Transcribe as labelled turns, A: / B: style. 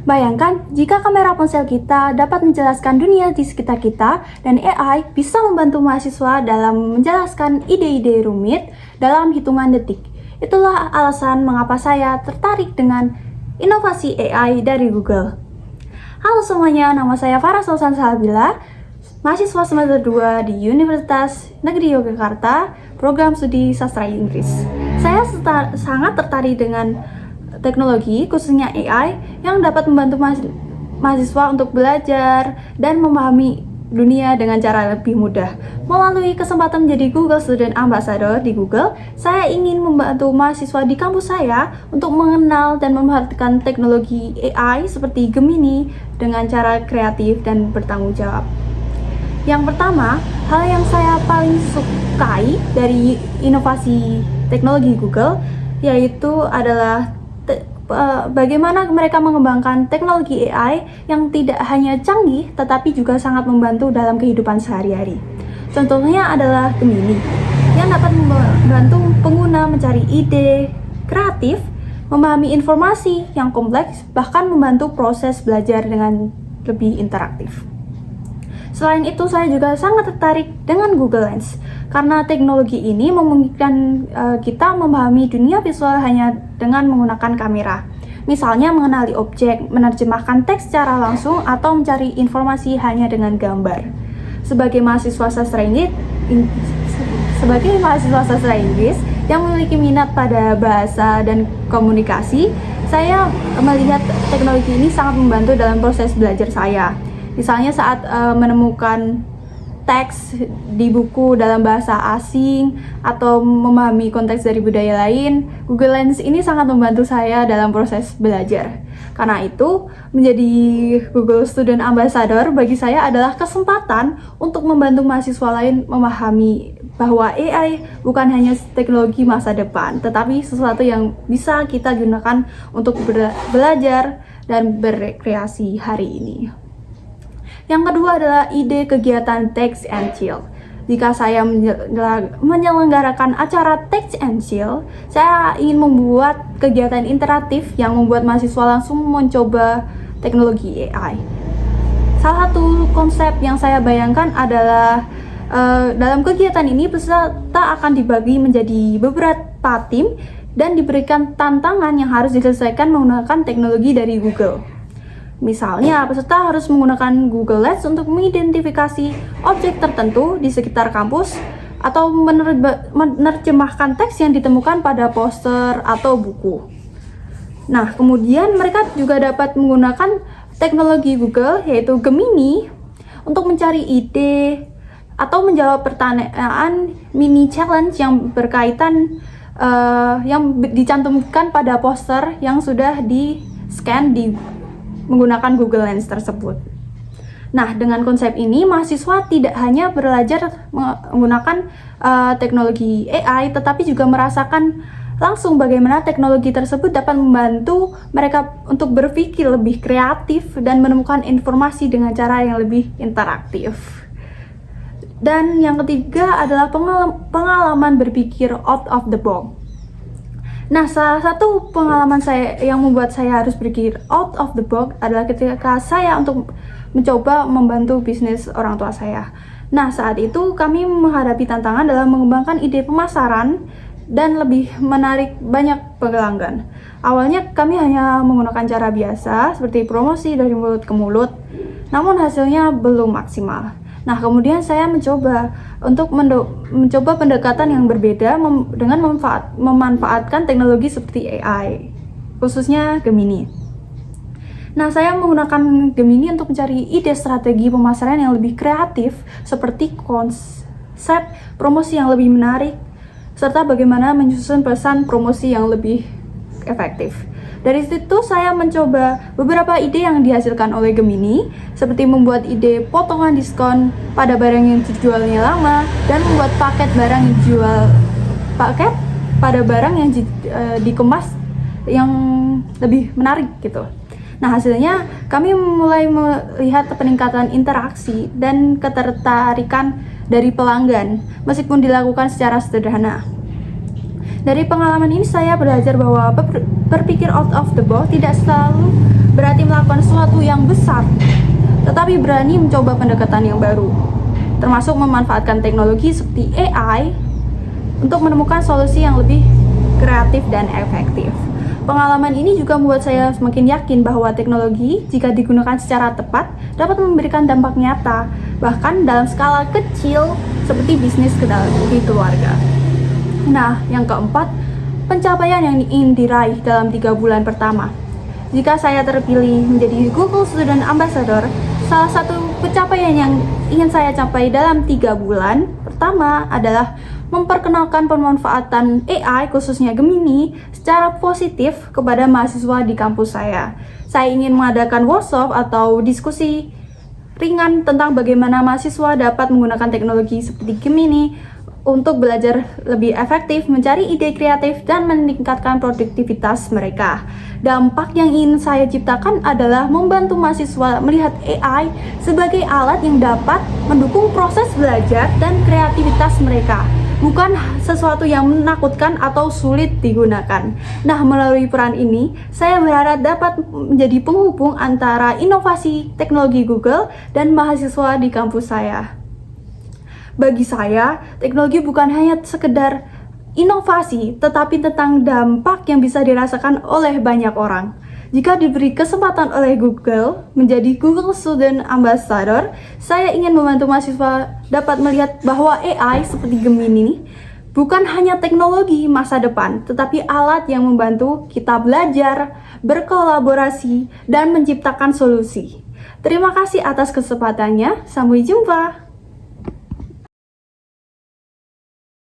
A: Bayangkan jika kamera ponsel kita dapat menjelaskan dunia di sekitar kita dan AI bisa membantu mahasiswa dalam menjelaskan ide-ide rumit dalam hitungan detik. Itulah alasan mengapa saya tertarik dengan inovasi AI dari Google. Halo semuanya, nama saya Farah Sulsan Salabila, mahasiswa semester 2 di Universitas Negeri Yogyakarta, program studi sastra Inggris. Saya sangat tertarik dengan teknologi, khususnya AI, yang dapat membantu mahasiswa untuk belajar dan memahami dunia dengan cara lebih mudah. Melalui kesempatan menjadi Google Student Ambassador di Google, saya ingin membantu mahasiswa di kampus saya untuk mengenal dan memanfaatkan teknologi AI seperti Gemini dengan cara kreatif dan bertanggung jawab. Yang pertama, hal yang saya paling sukai dari inovasi teknologi Google yaitu adalah bagaimana mereka mengembangkan teknologi AI yang tidak hanya canggih tetapi juga sangat membantu dalam kehidupan sehari-hari. Contohnya adalah Gemini yang dapat membantu pengguna mencari ide kreatif, memahami informasi yang kompleks, bahkan membantu proses belajar dengan lebih interaktif. Selain itu, saya juga sangat tertarik dengan Google Lens karena teknologi ini memungkinkan kita memahami dunia visual hanya dengan menggunakan kamera. Misalnya mengenali objek, menerjemahkan teks secara langsung, atau mencari informasi hanya dengan gambar. Sebagai mahasiswa sastra Inggris yang memiliki minat pada bahasa dan komunikasi, saya melihat teknologi ini sangat membantu dalam proses belajar saya. Misalnya saat menemukan teks di buku dalam bahasa asing atau memahami konteks dari budaya lain, Google Lens ini sangat membantu saya dalam proses belajar. Karena itu, menjadi Google Student Ambassador bagi saya adalah kesempatan untuk membantu mahasiswa lain memahami bahwa AI bukan hanya teknologi masa depan, tetapi sesuatu yang bisa kita gunakan untuk belajar dan berrekreasi hari ini. Yang kedua adalah ide kegiatan Text and Chill. Jika saya menyelenggarakan acara Text and Chill, saya ingin membuat kegiatan interaktif yang membuat mahasiswa langsung mencoba teknologi AI. Salah satu konsep yang saya bayangkan adalah dalam kegiatan ini peserta akan dibagi menjadi beberapa tim dan diberikan tantangan yang harus diselesaikan menggunakan teknologi dari Google. Misalnya, peserta harus menggunakan Google Lens untuk mengidentifikasi objek tertentu di sekitar kampus atau menerjemahkan teks yang ditemukan pada poster atau buku. Nah, kemudian mereka juga dapat menggunakan teknologi Google yaitu Gemini untuk mencari ide atau menjawab pertanyaan mini challenge yang berkaitan yang dicantumkan pada poster yang sudah di-scan menggunakan Google Lens tersebut. Nah, dengan konsep ini, mahasiswa tidak hanya belajar menggunakan teknologi AI, tetapi juga merasakan langsung bagaimana teknologi tersebut dapat membantu mereka untuk berpikir lebih kreatif dan menemukan informasi dengan cara yang lebih interaktif. Dan yang ketiga adalah pengalaman berpikir out of the box. Nah, salah satu pengalaman saya yang membuat saya harus berpikir out of the box adalah ketika saya untuk mencoba membantu bisnis orang tua saya. Nah, saat itu kami menghadapi tantangan dalam mengembangkan ide pemasaran dan lebih menarik banyak pelanggan. Awalnya kami hanya menggunakan cara biasa seperti promosi dari mulut ke mulut, namun hasilnya belum maksimal. Nah, kemudian saya mencoba untuk mencoba pendekatan yang berbeda dengan memanfaatkan teknologi seperti AI, khususnya Gemini. Nah, saya menggunakan Gemini untuk mencari ide strategi pemasaran yang lebih kreatif, seperti konsep promosi yang lebih menarik, serta bagaimana menyusun pesan promosi yang lebih efektif. Dari situ saya mencoba beberapa ide yang dihasilkan oleh Gemini, seperti membuat ide potongan diskon pada barang yang dijualnya lama dan membuat paket barang yang dijual pada barang yang dikemas yang lebih menarik gitu. Nah, hasilnya kami mulai melihat peningkatan interaksi dan ketertarikan dari pelanggan meskipun dilakukan secara sederhana. Dari pengalaman ini saya belajar bahwa berpikir out of the box tidak selalu berarti melakukan sesuatu yang besar, tetapi berani mencoba pendekatan yang baru, termasuk memanfaatkan teknologi seperti AI untuk menemukan solusi yang lebih kreatif dan efektif. Pengalaman ini juga membuat saya semakin yakin bahwa teknologi, jika digunakan secara tepat, dapat memberikan dampak nyata, bahkan dalam skala kecil seperti bisnis di keluarga. Nah, yang keempat, pencapaian yang ingin diraih dalam 3 bulan pertama. Jika saya terpilih menjadi Google Student Ambassador, salah satu pencapaian yang ingin saya capai dalam 3 bulan pertama adalah memperkenalkan pemanfaatan AI, khususnya Gemini, secara positif kepada mahasiswa di kampus saya. Saya ingin mengadakan workshop atau diskusi ringan tentang bagaimana mahasiswa dapat menggunakan teknologi seperti Gemini untuk belajar lebih efektif, mencari ide kreatif, dan meningkatkan produktivitas mereka. Dampak yang ingin saya ciptakan adalah membantu mahasiswa melihat AI sebagai alat yang dapat mendukung proses belajar dan kreativitas mereka, bukan sesuatu yang menakutkan atau sulit digunakan. Nah, melalui peran ini, saya berharap dapat menjadi penghubung antara inovasi teknologi Google dan mahasiswa di kampus saya. Bagi saya, teknologi bukan hanya sekedar inovasi, tetapi tentang dampak yang bisa dirasakan oleh banyak orang. Jika diberi kesempatan oleh Google menjadi Google Student Ambassador, saya ingin membantu mahasiswa dapat melihat bahwa AI seperti Gemini bukan hanya teknologi masa depan, tetapi alat yang membantu kita belajar, berkolaborasi, dan menciptakan solusi. Terima kasih atas kesempatannya. Sampai jumpa.